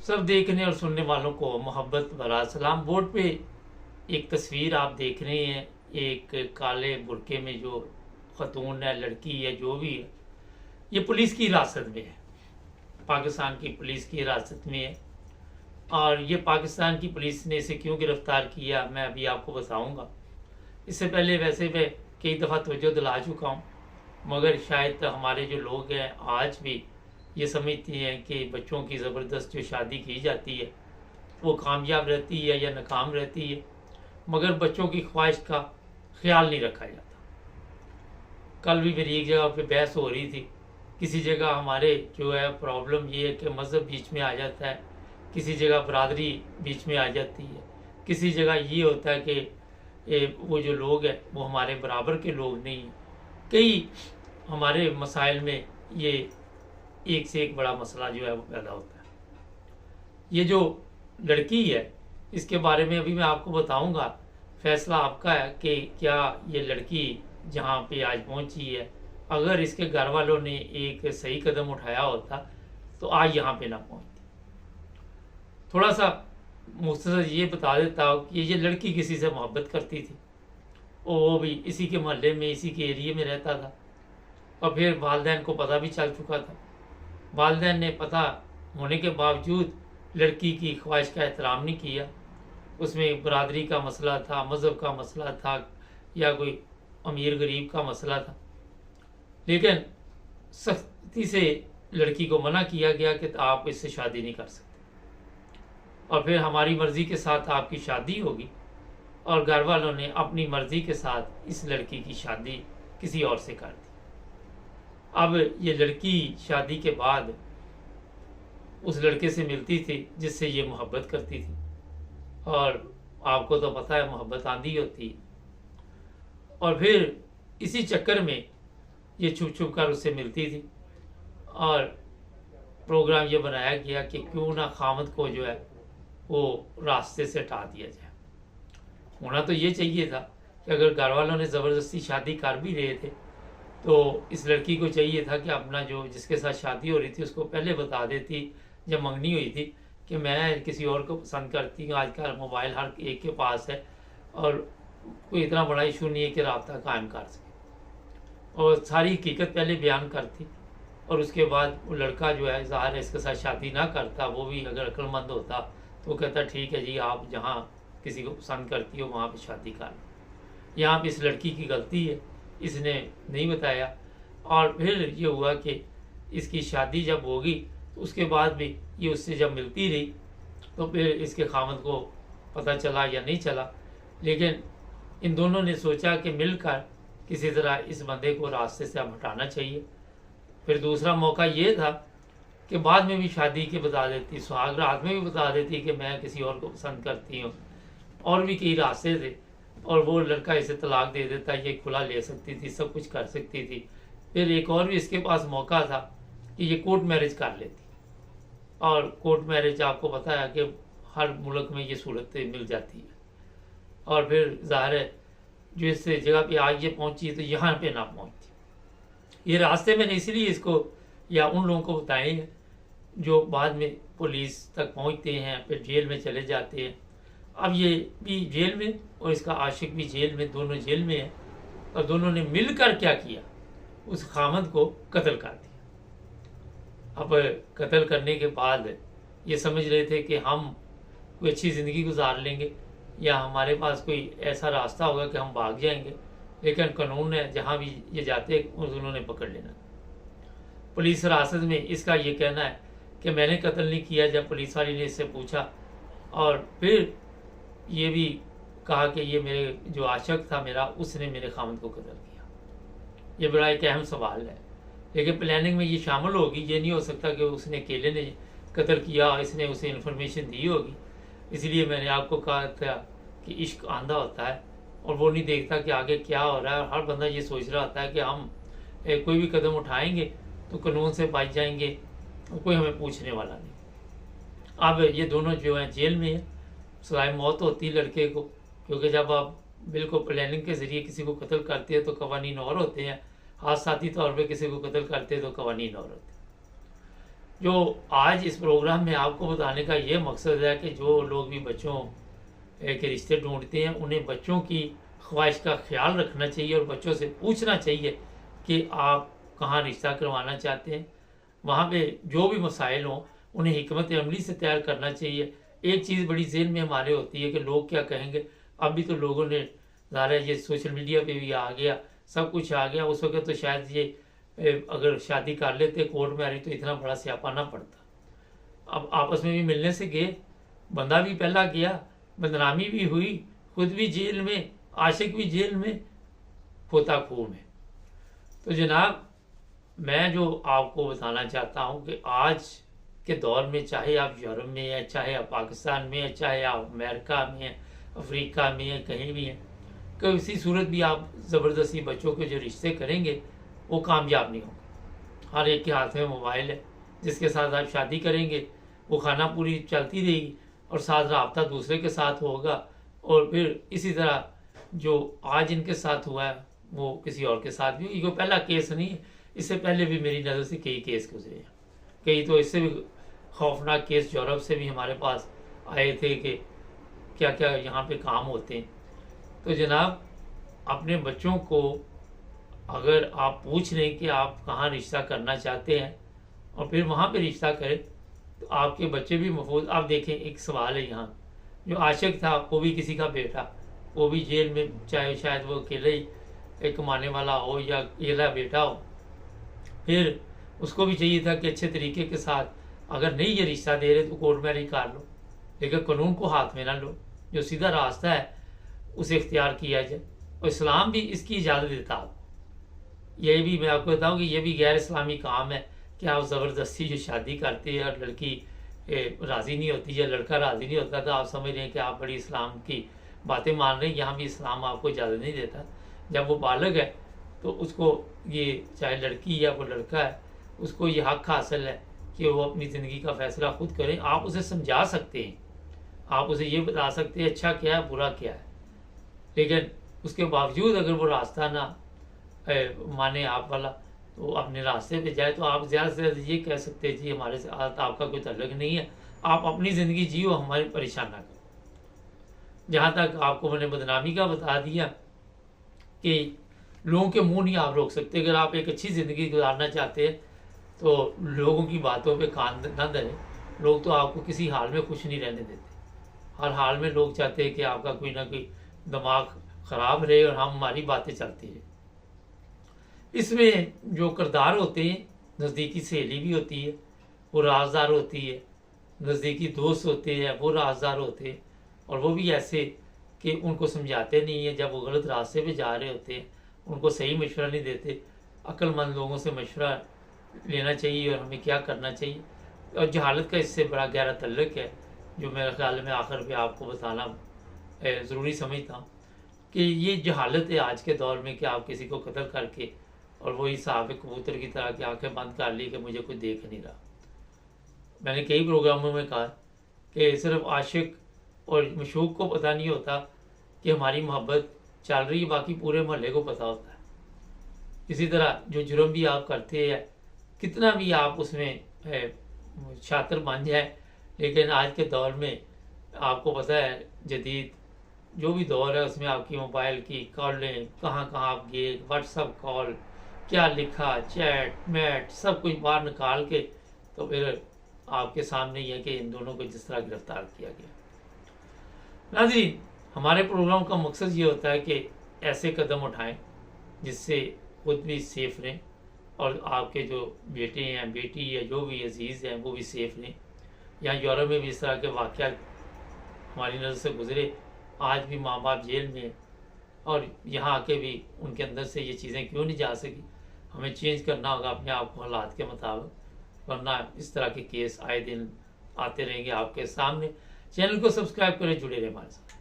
सब देखने और सुनने वालों को मोहब्बत भरा सलाम। बोर्ड पे एक तस्वीर आप देख रहे हैं, एक काले बुर्के में जो खतून है, लड़की है, जो भी है, ये पुलिस की हिरासत में है, पाकिस्तान की पुलिस की हिरासत में है। और ये पाकिस्तान की पुलिस ने इसे क्यों गिरफ्तार किया मैं अभी आपको बताऊंगा। इससे पहले वैसे मैं कई दफ़ा तवज्जो दिला चुका हूँ, मगर शायद हमारे जो लोग हैं आज भी ये समझते हैं कि बच्चों की ज़बरदस्त जो शादी की जाती है वो कामयाब रहती है या नाकाम रहती है, मगर बच्चों की ख्वाहिश का ख्याल नहीं रखा जाता। कल भी मेरी एक जगह पे बहस हो रही थी। किसी जगह हमारे जो है प्रॉब्लम ये है कि मज़हब बीच में आ जाता है, किसी जगह बरादरी बीच में आ जाती है, किसी जगह ये होता है कि वो जो लोग हैं वो हमारे बराबर के लोग नहीं हैं। कई हमारे मसाइल में ये एक से एक बड़ा मसला जो है वो पैदा होता है। ये जो लड़की है इसके बारे में अभी मैं आपको बताऊंगा, फैसला आपका है कि क्या ये लड़की जहाँ पे आज पहुँची है, अगर इसके घर वालों ने एक सही कदम उठाया होता तो आज यहाँ पे ना पहुँचती। थोड़ा सा मुख्तसर ये बता देता हूँ कि ये लड़की किसी से मोहब्बत करती थी, वो भी इसी के मोहल्ले में, इसी के एरिए में रहता था। और फिर वालदैन को पता भी चल चुका था। वालदैन ने पता होने के बावजूद लड़की की ख्वाहिश का एहतराम नहीं किया। उसमें बरादरी का मसला था, मज़हब का मसला था, या कोई अमीर गरीब का मसला था, लेकिन सख्ती से लड़की को मना किया गया कि आप इससे शादी नहीं कर सकते, और फिर हमारी मर्ज़ी के साथ आपकी शादी होगी। और घर वालों ने अपनी मर्ज़ी के साथ इस लड़की की शादी किसी और से कर दी। अब ये लड़की शादी के बाद उस लड़के से मिलती थी जिससे ये मोहब्बत करती थी, और आपको तो पता है मोहब्बत आंधी होती है। और फिर इसी चक्कर में ये छुप छुप कर उससे मिलती थी, और प्रोग्राम ये बनाया गया कि क्यों ना खामद को जो है वो रास्ते से हटा दिया जाए। होना तो ये चाहिए था कि अगर घर वालों ने ज़बरदस्ती शादी कर भी रहे थे तो इस लड़की को चाहिए था कि अपना जो जिसके साथ शादी हो रही थी उसको पहले बता देती जब मंगनी हुई थी कि मैं किसी और को पसंद करती हूँ। आजकल मोबाइल हर एक के पास है और कोई इतना बड़ा इशू नहीं है कि राब्ता कायम कर सके, और सारी हकीकत पहले बयान करती। और उसके बाद वो लड़का जो है ज़ाहिर है इसके साथ शादी ना करता, वो भी अगर अक्लमंद होता तो वो कहता ठीक है जी, आप जहाँ किसी को पसंद करती हो वहाँ पे शादी कर लो। यहाँ पे इस लड़की की गलती है, इसने नहीं बताया। और फिर ये हुआ कि इसकी शादी जब होगी तो उसके बाद भी ये उससे जब मिलती रही तो फिर इसके खामद को पता चला या नहीं चला, लेकिन इन दोनों ने सोचा कि मिलकर किसी तरह इस बंदे को रास्ते से अब हटाना चाहिए। फिर दूसरा मौका ये था कि बाद में भी शादी के बता देती, सुहाग रात में भी बता देती कि मैं किसी और को पसंद करती हूँ, और भी कई रास्ते थे, और वो लड़का इसे तलाक दे देता, ये खुला ले सकती थी, सब कुछ कर सकती थी। फिर एक और भी इसके पास मौका था कि ये कोर्ट मैरिज कर लेती, और कोर्ट मैरिज आपको पता है कि हर मुल्क में ये सूरत मिल जाती है। और फिर ज़ाहिर है जो इस जगह पे आज ये पहुंची तो यहाँ पे ना पहुंचती। ये रास्ते मैंने इसलिए इसको या उन लोगों को बताए हैं जो बाद में पुलिस तक पहुंचते हैं, फिर जेल में चले जाते हैं। अब ये भी जेल में और इसका आशिक भी जेल में, दोनों जेल में है, और दोनों ने मिलकर क्या किया, उस खामद को कत्ल कर दिया। अब कत्ल करने के बाद ये समझ रहे थे कि हम कोई अच्छी ज़िंदगी गुजार लेंगे या हमारे पास कोई ऐसा रास्ता होगा कि हम भाग जाएंगे, लेकिन कानून है जहाँ भी ये जाते उन्होंने पकड़ लेना। पुलिस हिरासत में इसका ये कहना है कि मैंने कत्ल नहीं किया जब पुलिस वाली ने इससे पूछा, और फिर ये भी कहा कि ये मेरे जो आशिक था मेरा, उसने मेरे खामद को कत्ल किया। ये बड़ा एक अहम सवाल है, लेकिन प्लानिंग में ये शामिल होगी। ये नहीं हो सकता कि उसने अकेले ने कत्ल किया, इसने उसे इन्फॉर्मेशन दी होगी। इसलिए मैंने आपको कहा था कि इश्क आंधा होता है और वो नहीं देखता कि आगे क्या हो रहा है। हर बंदा ये सोच रहा होता है कि हम कोई भी कदम उठाएंगे तो कानून से बच जाएंगे, कोई हमें पूछने वाला नहीं। अब ये दोनों जो हैं जेल में है, सजाए मौत होती लड़के को, क्योंकि जब आप बिल्कुल प्लानिंग के ज़रिए किसी को कत्ल करते हैं तो कवानीन और होते हैं, हादसाती तौर पे किसी को कत्ल करते हैं तो कवानीन और होते हैं। जो आज इस प्रोग्राम में आपको बताने का ये मकसद है कि जो लोग भी बच्चों के रिश्ते ढूंढते हैं उन्हें बच्चों की ख्वाहिश का ख्याल रखना चाहिए और बच्चों से पूछना चाहिए कि आप कहाँ रिश्ता करवाना चाहते हैं। वहाँ पे जो भी मसाइल हों उन्हें हिकमत अमली से तैयार करना चाहिए। एक चीज़ बड़ी ज़हन में हमारे होती है कि लोग क्या कहेंगे। अभी तो लोगों ने ज़ाहिर है ये सोशल मीडिया पे भी आ गया, सब कुछ आ गया। उस वक्त तो शायद ये अगर शादी कर लेते कोर्ट मैरिज तो इतना बड़ा स्यापा ना पड़ता। अब आपस में भी मिलने से गए, बंदा भी पहला गया, बदनामी भी हुई, खुद भी जेल में, आशिक भी जेल में, पोता खूह में। तो जनाब मैं जो आपको बताना चाहता हूँ कि आज के दौर में चाहे आप यूरोप में हैं, चाहे आप पाकिस्तान में हैं, चाहे आप अमेरिका में हैं, अफ्रीका में हैं, कहीं भी हैं, किसी सूरत भी आप ज़बरदस्ती बच्चों के जो रिश्ते करेंगे वो कामयाब नहीं होंगे। हर एक के हाथ में मोबाइल है, जिसके साथ आप शादी करेंगे वो खाना पूरी चलती रहेगी और साथ रब्ता दूसरे के साथ होगा और फिर इसी तरह जो आज इनके साथ हुआ है वो किसी और के साथ भी। ये पहला केस नहीं है, इससे पहले भी मेरी नज़र से कई केस गुजरे हैं, कई तो इससे भी खौफनाक केस यूरोप से भी हमारे पास आए थे कि क्या क्या यहाँ पे काम होते हैं। तो जनाब अपने बच्चों को अगर आप पूछ लें कि आप कहाँ रिश्ता करना चाहते हैं और फिर वहाँ पे रिश्ता करें तो आपके बच्चे भी महफूज। आप देखें एक सवाल है यहाँ, जो आशिक था वो भी किसी का बेटा, वो भी जेल में, चाहे शायद वो अकेले ही कमाने वाला हो या अकेला बेटा हो, फिर उसको भी चाहिए था कि अच्छे तरीके के साथ अगर नहीं ये रिश्ता दे रहे तो कोर्ट मैरिज कर लो, लेकिन कानून को हाथ में ना लो, जो सीधा रास्ता है उसे इख्तियार किया जाए। और इस्लाम भी इसकी इजाज़त देता है। ये भी मैं आपको बताऊँ कि ये भी गैर इस्लामी काम है कि आप ज़बरदस्ती जो शादी करते हैं और लड़की राज़ी नहीं होती या लड़का राज़ी नहीं होता तो आप समझ रहे हैं कि आप बड़ी इस्लाम की बातें मान रहे हैं। यहाँ भी इस्लाम आपको इजाज़त नहीं देता। जब वो बालिग है तो उसको ये, चाहे लड़की या वो लड़का है, उसको ये हक हासिल है कि वो अपनी ज़िंदगी का फैसला खुद करें। आप उसे समझा सकते हैं, आप उसे ये बता सकते हैं अच्छा क्या है बुरा क्या है, लेकिन उसके बावजूद अगर वो रास्ता ना माने आप वाला तो अपने रास्ते पे जाए तो आप ज़्यादा से ज़्यादा ये कह सकते हैं जी हमारे साथ आपका कोई तल्लुक नहीं है, आप अपनी ज़िंदगी जियो, हमारी परेशान ना करो। जहाँ तक आपको मैंने बदनामी का बता दिया कि लोगों के मुंह नहीं आप रोक सकते। अगर आप एक अच्छी ज़िंदगी गुजारना चाहते हैं तो लोगों की बातों पे कान न धरें। लोग तो आपको किसी हाल में खुश नहीं रहने देते, हर हाल में लोग चाहते हैं कि आपका कोई ना कोई दिमाग ख़राब रहे और हमारी बातें चलती रहे। इसमें जो किरदार होते हैं, नज़दीकी सहेली भी होती है वो राजदार होती है, नज़दीकी दोस्त होते हैं वो राजदार होते हैं, और वो भी ऐसे कि उनको समझाते नहीं है। जब वो गलत रास्ते पे जा रहे होते हैं उनको सही मशवरा नहीं देते। अक्लमंद लोगों से मशवरा लेना चाहिए और हमें क्या करना चाहिए। और जहालत का इससे बड़ा गहरा तल्लुक है, जो मेरे ख्याल में आखिर पे आपको बताना ज़रूरी समझता हूँ कि ये जहालत है आज के दौर में कि आप किसी को कत्ल करके और वही साहब कबूतर की तरह की आंखें बंद कर ली कि मुझे कोई देख नहीं रहा। मैंने कई प्रोग्रामों में कहा कि सिर्फ आशिक और मशूक को पता नहीं होता कि हमारी मोहब्बत चल रही है, बाकी पूरे मोहल्ले को पता होता है। इसी तरह जो जुर्म भी आप करते हैं, कितना भी आप उसमें शातिर बन जाए, लेकिन आज के दौर में आपको पता है जदीद जो भी दौर है उसमें आपकी मोबाइल की कॉलें, कहाँ कहाँ आप गए, व्हाट्सअप कॉल, क्या लिखा, चैट मैट, सब कुछ बाहर निकाल के तो फिर आपके सामने ही है कि इन दोनों को जिस तरह गिरफ्तार किया गया। नाज़रीन, हमारे प्रोग्राम का मकसद ये होता है कि ऐसे कदम उठाएं जिससे खुद भी सेफ रहें और आपके जो बेटे हैं, बेटी या जो भी अजीज़ हैं वो भी सेफ रहें। यहाँ यूरोप में भी इस तरह के वाक़यात हमारी नज़र से गुजरे। आज भी माँ बाप जेल में और यहाँ आके भी उनके अंदर से ये चीज़ें क्यों नहीं जा सकी। हमें चेंज करना होगा अपने आप को हालात के मुताबिक, वरना इस तरह के केस आए दिन आते रहेंगे आपके सामने। चैनल को सब्सक्राइब करें, जुड़े रहें हमारे साथ।